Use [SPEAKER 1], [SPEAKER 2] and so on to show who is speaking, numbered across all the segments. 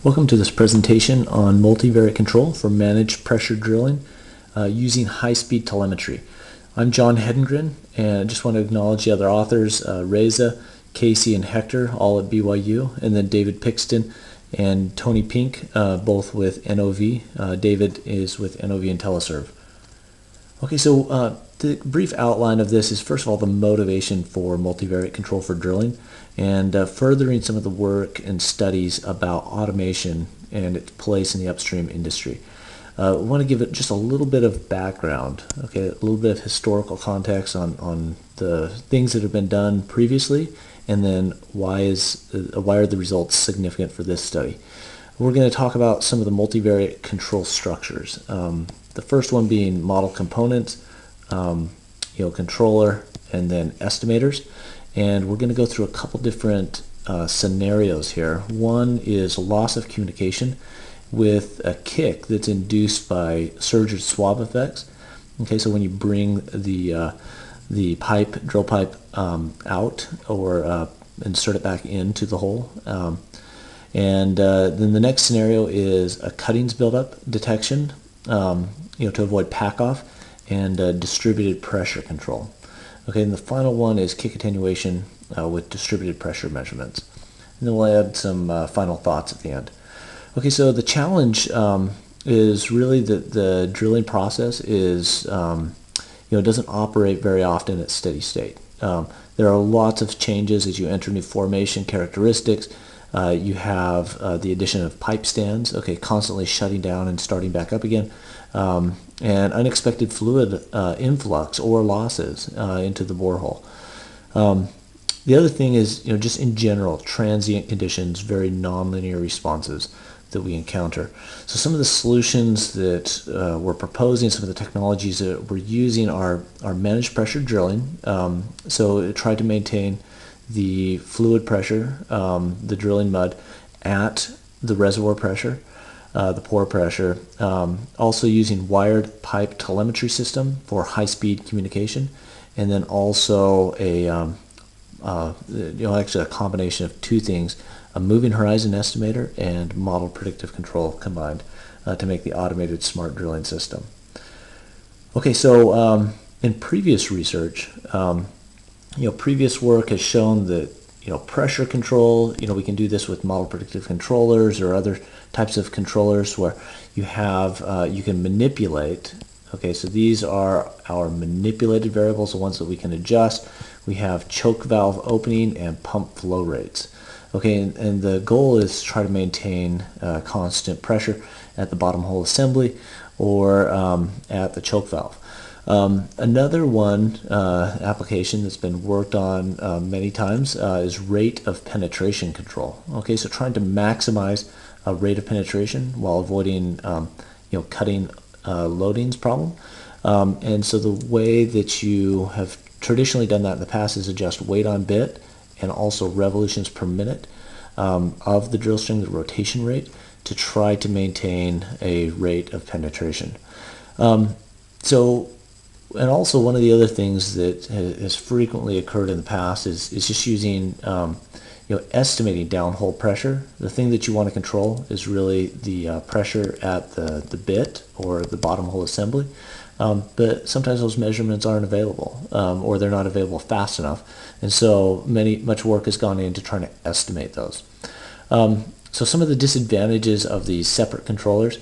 [SPEAKER 1] Welcome to this presentation on multivariate control for managed pressure drilling using high-speed telemetry. I'm John Hedengren, and I just want to acknowledge the other authors, Reza, Casey, and Hector, all at BYU, and then David Pixton and Tony Pink, both with NOV. David is with NOV and Teleserve. Okay, so the brief outline of this is, first of all, the motivation for multivariate control for drilling, and furthering some of the work and studies about automation and its place in the upstream industry. We want to give it just a little bit of background, okay, a little bit of historical context on the things that have been done previously, and then why are the results significant for this study. We're going to talk about some of the multivariate control structures. The first one being model components, controller, and then estimators. And we're going to go through a couple different scenarios here. One is loss of communication with a kick that's induced by SURGEISWAB effects. Okay, so when you bring the drill pipe out or insert it back into the hole. Then the next scenario is a cuttings buildup detection, to avoid pack-off, and distributed pressure control. Okay, and the final one is kick attenuation with distributed pressure measurements. And then we'll add some final thoughts at the end. Okay, so the challenge is really that the drilling process is, doesn't operate very often at steady state. There are lots of changes as you enter new formation characteristics. You have the addition of pipe stands, constantly shutting down and starting back up again, and unexpected fluid influx or losses into the borehole. The other thing is, just in general, transient conditions, very nonlinear responses that we encounter. So some of the solutions that we're proposing, some of the technologies that we're using are managed pressure drilling. So try to maintain the fluid pressure, the drilling mud, at the reservoir pressure, the pore pressure. Also using wired pipe telemetry system for high-speed communication, and then also actually a combination of two things: a moving horizon estimator and model predictive control combined to make the automated smart drilling system. Okay, so in previous research, previous work has shown that pressure control, we can do this with model predictive controllers or other types of controllers where you can manipulate. Okay, so these are our manipulated variables, the ones that we can adjust. We have choke valve opening and pump flow rates. Okay, and the goal is to try to maintain constant pressure at the bottom hole assembly or at the choke valve. Another one application that's been worked on many times is rate of penetration control. Okay, so trying to maximize a rate of penetration while avoiding cutting loadings problem. And so the way that you have traditionally done that in the past is adjust weight on bit and also revolutions per minute of the drill string, the rotation rate, to try to maintain a rate of penetration. And also one of the other things that has frequently occurred in the past is just using, estimating downhole pressure. The thing that you want to control is really the pressure at the bit or the bottom hole assembly. But sometimes those measurements aren't available, or they're not available fast enough. And so much work has gone into trying to estimate those. So some of the disadvantages of these separate controllers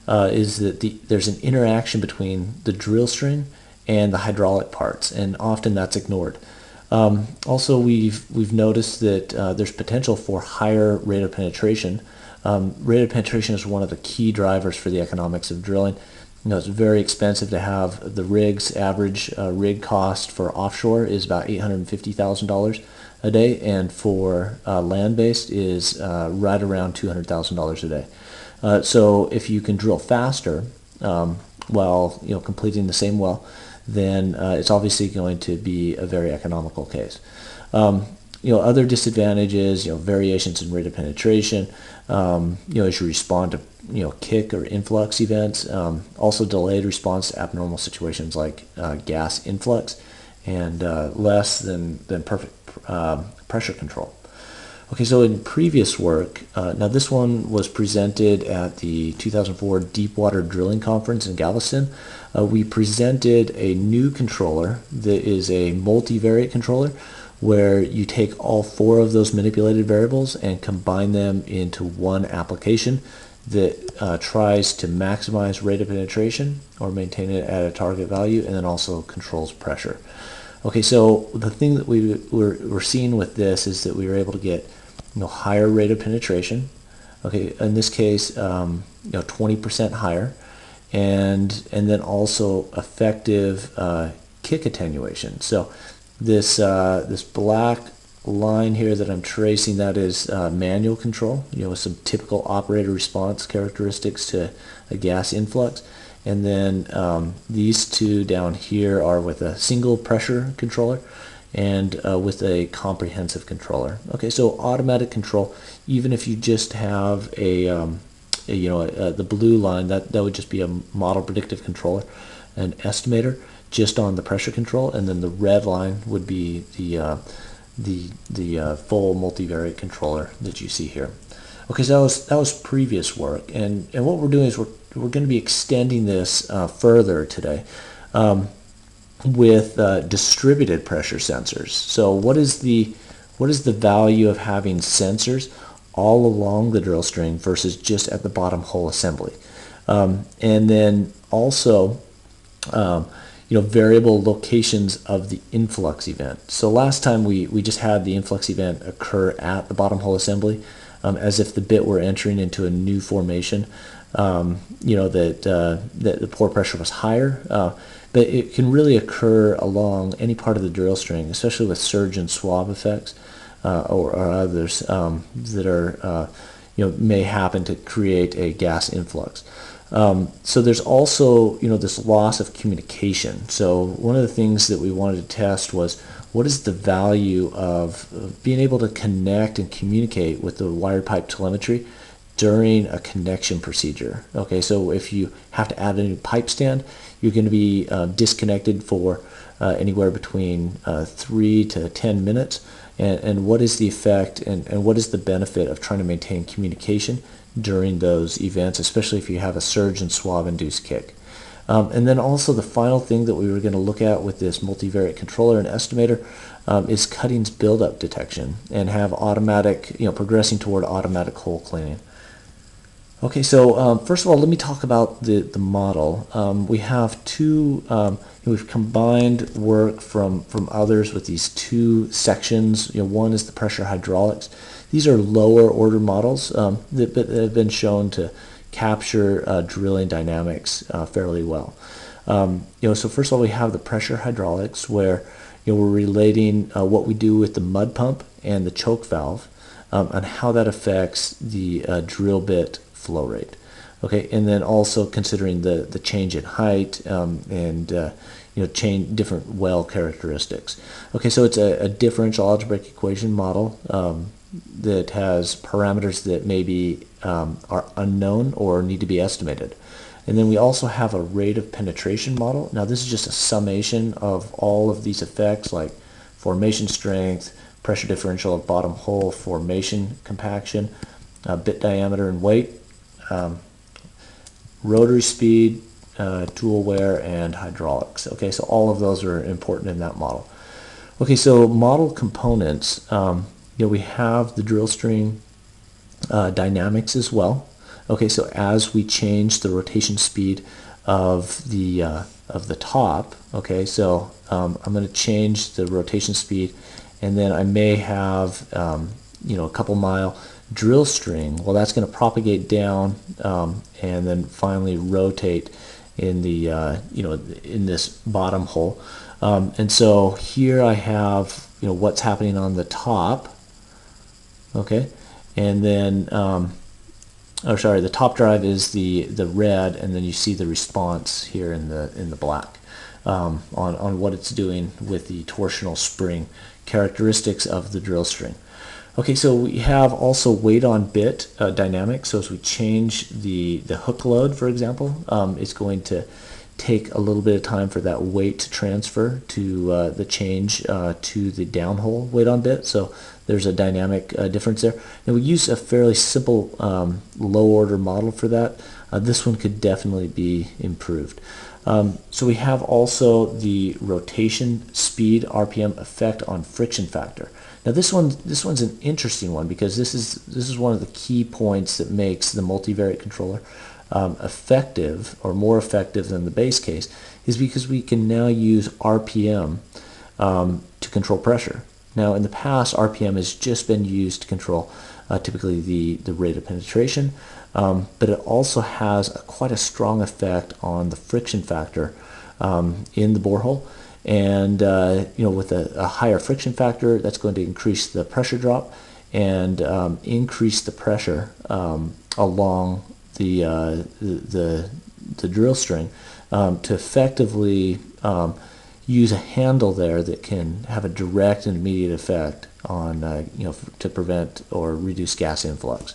[SPEAKER 1] is that there's an interaction between the drill string and the hydraulic parts, and often that's ignored. Also, we've noticed that there's potential for higher rate of penetration. Rate of penetration is one of the key drivers for the economics of drilling. It's very expensive to have the rigs. Average rig cost for offshore is about $850,000 a day, and for land-based is right around $200,000 a day. So if you can drill faster while completing the same well, then it's obviously going to be a very economical case. Other disadvantages, variations in rate of penetration, as you respond to kick or influx events, also delayed response to abnormal situations like gas influx, and less than perfect pressure control. Okay, so in previous work, now this one was presented at the 2004 Deepwater Drilling Conference in Galveston. We presented a new controller that is a multivariate controller where you take all 4 of those manipulated variables and combine them into one application that tries to maximize rate of penetration or maintain it at a target value, and then also controls pressure. Okay, so the thing that we're seeing with this is that we were able to get higher rate of penetration. Okay, in this case, 20% higher, and then also effective kick attenuation. So this this black line here that I'm tracing, that is manual control, with some typical operator response characteristics to a gas influx. And then these 2 down here are with a single pressure controller and with a comprehensive controller. Okay, so automatic control, even if you just have the blue line, that would just be a model predictive controller, an estimator just on the pressure control, and then the red line would be the full multivariate controller that you see here. Okay, so that was previous work, and what we're doing is we're going to be extending this further today with distributed pressure sensors. So what is the value of having sensors all along the drill string versus just at the bottom hole assembly? And then also variable locations of the influx event. So last time we just had the influx event occur at the bottom hole assembly, as if the bit were entering into a new formation, that the pore pressure was higher. But it can really occur along any part of the drill string, especially with surge and swab effects or others that are may happen to create a gas influx. So there's also this loss of communication. So one of the things that we wanted to test was, what is the value of being able to connect and communicate with the wired pipe telemetry during a connection procedure? Okay, so if you have to add a new pipe stand, you're going to be disconnected for anywhere between 3 to 10 minutes. And what is the effect and what is the benefit of trying to maintain communication during those events, especially if you have a surge and swab induced kick? And then also the final thing that we were going to look at with this multivariate controller and estimator is cuttings buildup detection, and have automatic, progressing toward automatic hole cleaning. Okay, so first of all, let me talk about the model. We have 2, we've combined work from others with these 2 sections. One is the pressure hydraulics. These are lower order models that have been shown to capture drilling dynamics fairly well. So first of all, we have the pressure hydraulics, where we're relating what we do with the mud pump and the choke valve, and how that affects the drill bit flow rate. Okay, and then also considering the change in height and change different well characteristics. Okay, so it's a differential algebraic equation model that has parameters that maybe are unknown or need to be estimated. And then we also have a rate of penetration model. Now this is just a summation of all of these effects, like formation strength, pressure differential of bottom hole, formation compaction, bit diameter and weight, rotary speed, tool wear, and hydraulics. Okay, so all of those are important in that model. Okay, so model components, we have the drill string dynamics as well. Okay, so as we change the rotation speed of the top, okay, so I'm going to change the rotation speed, and then I may have a couple mile drill string. Well, that's going to propagate down and then finally rotate in the in this bottom hole. And so here I have what's happening on the top. Okay, and then the top drive is the red, and then you see the response here in the black on what it's doing with the torsional spring characteristics of the drill string. Okay, so we have also weight on bit dynamics. So as we change the hook load, for example, it's going to take a little bit of time for that weight to transfer to the change to the downhole weight on bit. So there's a dynamic difference there. And we use a fairly simple low order model for that. This one could definitely be improved. So we have also the rotation speed RPM effect on friction factor. Now this one's an interesting one because this is one of the key points that makes the multivariate controller effective, or more effective than the base case, is because we can now use RPM to control pressure. Now in the past, RPM has just been used to control typically the rate of penetration, but it also has quite a strong effect on the friction factor in the borehole. And with a higher friction factor, that's going to increase the pressure drop and increase the pressure along the drill string to effectively use a handle there that can have a direct and immediate effect on to prevent or reduce gas influx.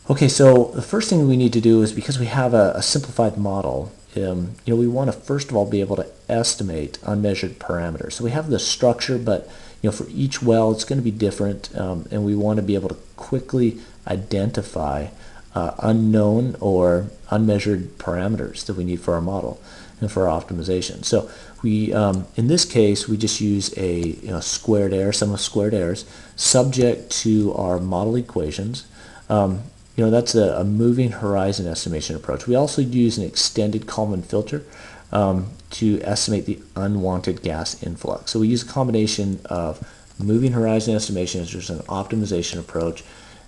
[SPEAKER 1] Okay, so the first thing we need to do is, because we have a simplified model, we want to first of all be able to estimate unmeasured parameters. So we have the structure, but for each well it's going to be different, and we want to be able to quickly identify unknown or unmeasured parameters that we need for our model and for our optimization. So we, in this case, we just use a squared error, sum of squared errors, subject to our model equations. That's a moving horizon estimation approach. We also use an extended Kalman filter to estimate the unwanted gas influx. So we use a combination of moving horizon estimation as just an optimization approach,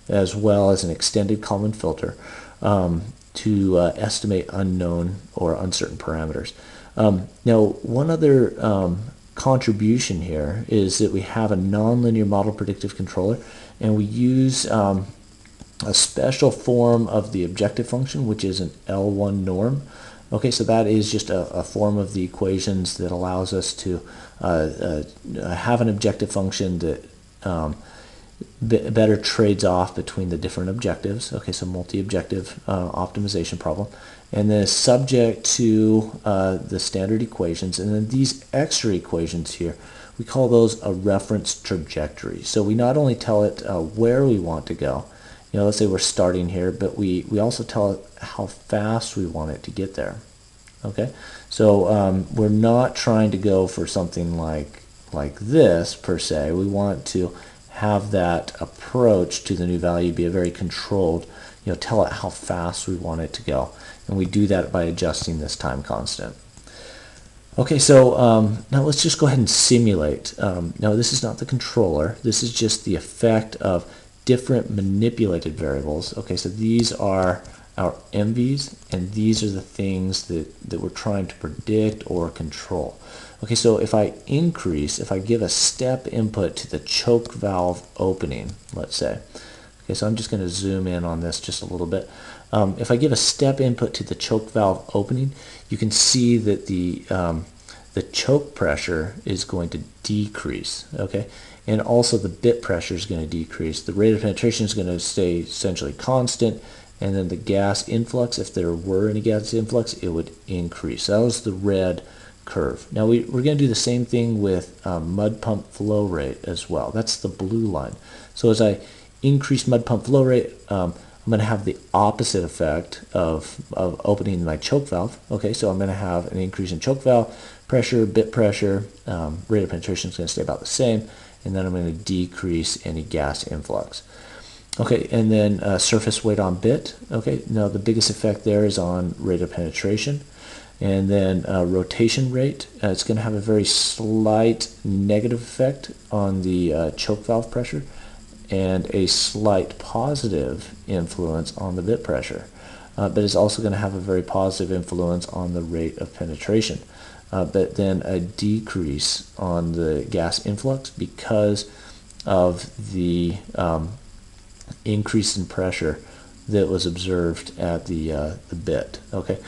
[SPEAKER 1] as well as an extended Kalman filter to estimate unknown or uncertain parameters. Now, one other contribution here is that we have a nonlinear model predictive controller, and we use a special form of the objective function, which is an L1 norm. Okay, so that is just a form of the equations that allows us to have an objective function that better trades off between the different objectives. Okay, so multi-objective optimization problem, and then is subject to the standard equations. And then these extra equations here, we call those a reference trajectory. So we not only tell it where we want to go, let's say we're starting here, but we also tell it how fast we want it to get there. Okay, so we're not trying to go for something like this per se. We want to have that approach to the new value be a very controlled, tell it how fast we want it to go, and we do that by adjusting this time constant. Okay, so now let's just go ahead and simulate. Now this is not the controller, this is just the effect of different manipulated variables. Okay, so these are our MVs, and these are the things that we're trying to predict or control. Okay, so if I give a step input to the choke valve opening, let's say. Okay, so I'm just going to zoom in on this just a little bit. If I give a step input to the choke valve opening, you can see that the choke pressure is going to decrease. Okay, and also the bit pressure is going to decrease. The rate of penetration is going to stay essentially constant, and then the gas influx, if there were any gas influx, it would increase. That was the red curve. Now we're going to do the same thing with mud pump flow rate as well. That's the blue line. So as I increase mud pump flow rate, I'm going to have the opposite effect of opening my choke valve. Okay, so I'm going to have an increase in choke valve pressure, bit pressure, rate of penetration is going to stay about the same, and then I'm going to decrease any gas influx. Okay, and then surface weight on bit. Okay, now the biggest effect there is on rate of penetration. And then rotation rate, it's going to have a very slight negative effect on the choke valve pressure, and a slight positive influence on the bit pressure. But it's also going to have a very positive influence on the rate of penetration. But then a decrease on the gas influx because of the increase in pressure that was observed at the bit. Okay.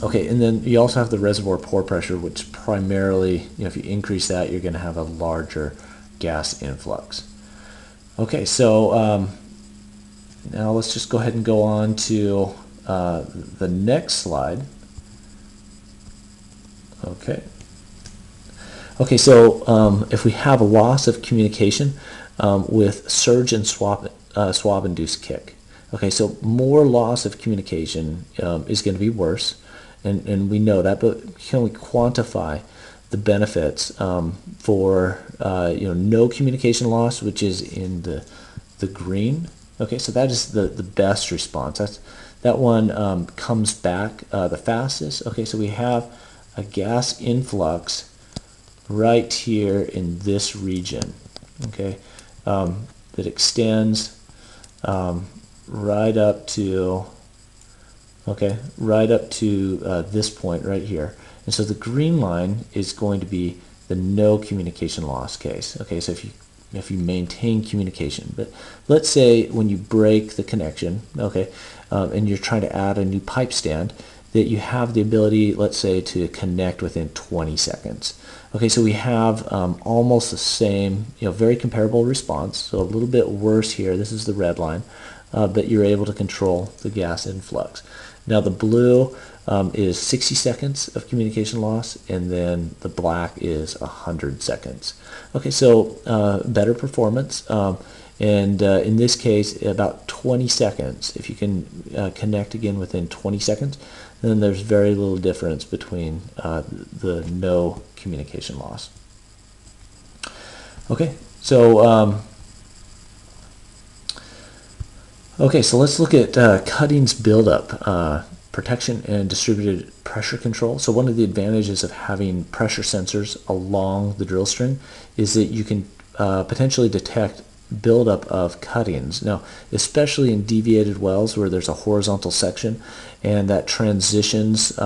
[SPEAKER 1] Okay, and then you also have the reservoir pore pressure, which primarily, if you increase that, you're going to have a larger gas influx. Okay, so now let's just go ahead and go on to the next slide. Okay. Okay, so if we have a loss of communication with surge and swab induced kick. Okay, so more loss of communication is going to be worse, and we know that, but can we quantify the benefits for no communication loss, which is in the green? Okay, so that is the best response. That one comes back the fastest. Okay, so we have a gas influx right here in this region, okay, that extends right up to this point right here. And so the green line is going to be the no communication loss case. Okay, so if you maintain communication, but let's say when you break the connection, okay, and you're trying to add a new pipe stand, that you have the ability, let's say, to connect within 20 seconds. Okay, so we have almost the same, very comparable response. So a little bit worse here. This is the red line, but you're able to control the gas influx. Now the blue is 60 seconds of communication loss, and then the black is 100 seconds. Okay, so better performance, and in this case, about 20 seconds. If you can connect again within 20 seconds, then there's very little difference between the no communication loss. Okay, so so let's look at cuttings buildup, protection and distributed pressure control. So one of the advantages of having pressure sensors along the drill string is that you can potentially detect buildup of cuttings. Now, especially in deviated wells where there's a horizontal section and that transitions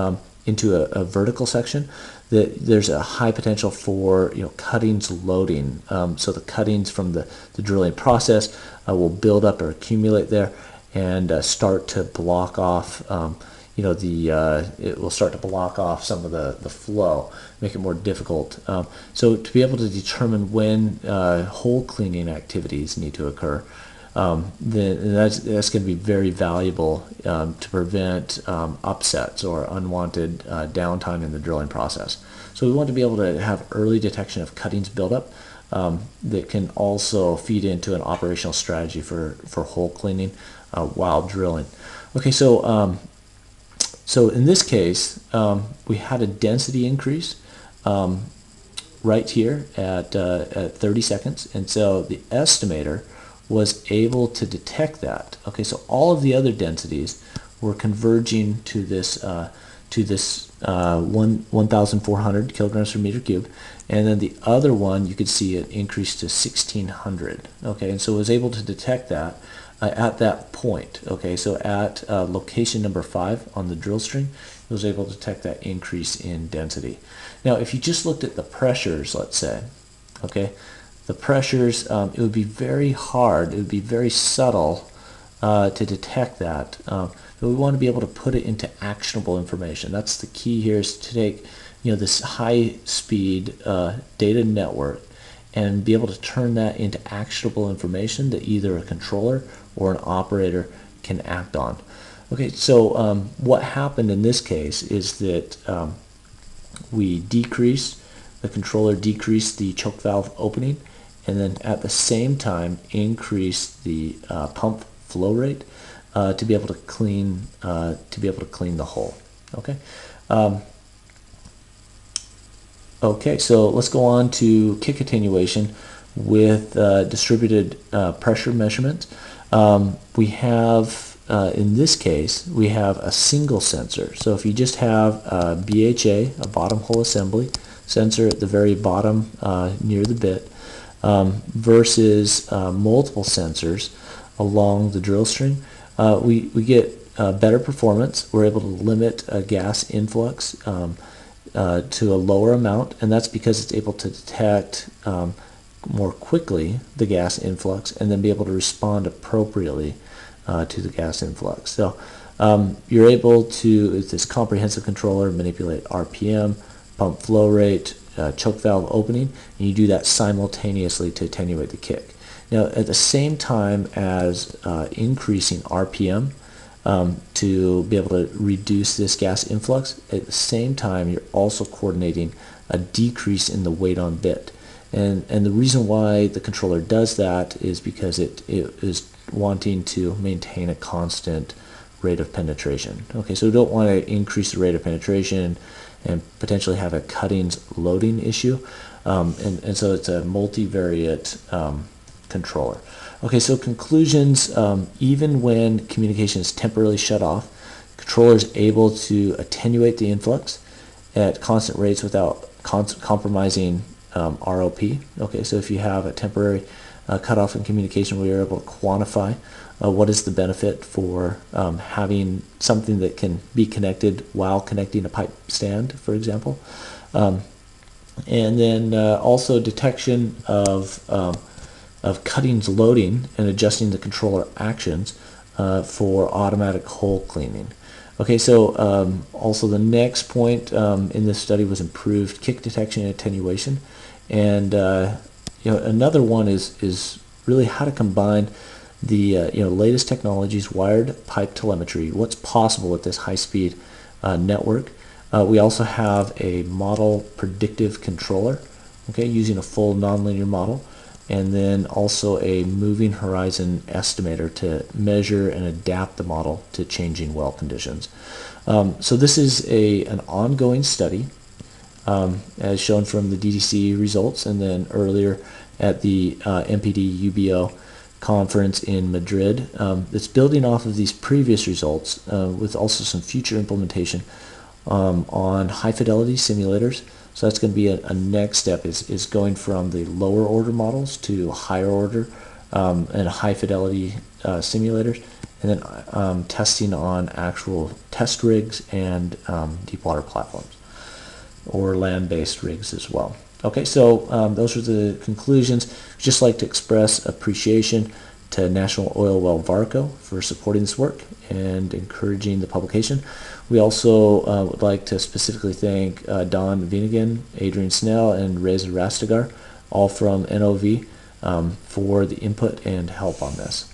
[SPEAKER 1] into a vertical section, that there's a high potential for cuttings loading. So the cuttings from the drilling process will build up or accumulate there and start to block off it will start to block off some of the flow, make it more difficult. So to be able to determine when hole cleaning activities need to occur, then that's going to be very valuable to prevent upsets or unwanted downtime in the drilling process. So we want to be able to have early detection of cuttings buildup that can also feed into an operational strategy for hole cleaning while drilling. Okay, so in this case, we had a density increase right here at 30 seconds, and so the estimator was able to detect that. Okay, so all of the other densities were converging to this 1,400 kilograms per meter cubed, and then the other one you could see it increased to 1,600. Okay, and so it was able to detect that at that point. Okay, so at location number 5 on the drill string, it was able to detect that increase in density. Now, if you just looked at the pressures, let's say, okay, the pressures, it would be very hard, it would be very subtle to detect that. But we want to be able to put it into actionable information. That's the key here, is to take this high-speed data network and be able to turn that into actionable information that either a controller or an operator can act on. Okay, so what happened in this case is that the controller decreased the choke valve opening, and then at the same time increased the pump flow rate to be able to clean the hole. Okay. Okay, so let's go on to kick attenuation with distributed pressure measurement. We have, in this case, we have a single sensor. So if you just have a BHA, a bottom hole assembly sensor at the very bottom near the bit, versus multiple sensors along the drill string, we get better performance. We're able to limit gas influx to a lower amount, and that's because it's able to detect more quickly the gas influx and then be able to respond appropriately to the gas influx. So you're able to, with this comprehensive controller, manipulate RPM, pump flow rate, choke valve opening, and you do that simultaneously to attenuate the kick. Now, at the same time as increasing RPM, to be able to reduce this gas influx. At the same time, you're also coordinating a decrease in the weight on bit. And the reason why the controller does that is because it is wanting to maintain a constant rate of penetration. Okay, so we don't want to increase the rate of penetration and potentially have a cuttings loading issue. And so it's a multivariate controller. Okay, so conclusions, even when communication is temporarily shut off, the controller is able to attenuate the influx at constant rates without compromising ROP. Okay, so if you have a temporary cutoff in communication where you're able to quantify what is the benefit for having something that can be connected while connecting a pipe stand, for example. And then also detection of cuttings loading and adjusting the controller actions for automatic hole cleaning. Okay, so also the next point in this study was improved kick detection and attenuation. And another one is really how to combine the latest technologies, wired pipe telemetry, what's possible with this high-speed network. We also have a model predictive controller, okay, using a full nonlinear model, and then also a moving horizon estimator to measure and adapt the model to changing well conditions. So this is an ongoing study, as shown from the DDC results, and then earlier at the MPD UBO conference in Madrid. It's building off of these previous results with also some future implementation on high fidelity simulators. So that's going to be a next step, is going from the lower order models to higher order and high fidelity simulators, and then testing on actual test rigs and deep water platforms or land-based rigs as well. Okay, so those are the conclusions. Just like to express appreciation to National Oil Well Varco for supporting this work and encouraging the publication. We also would like to specifically thank Don Vinegan, Adrian Snell, and Reza Rastegar, all from NOV, for the input and help on this.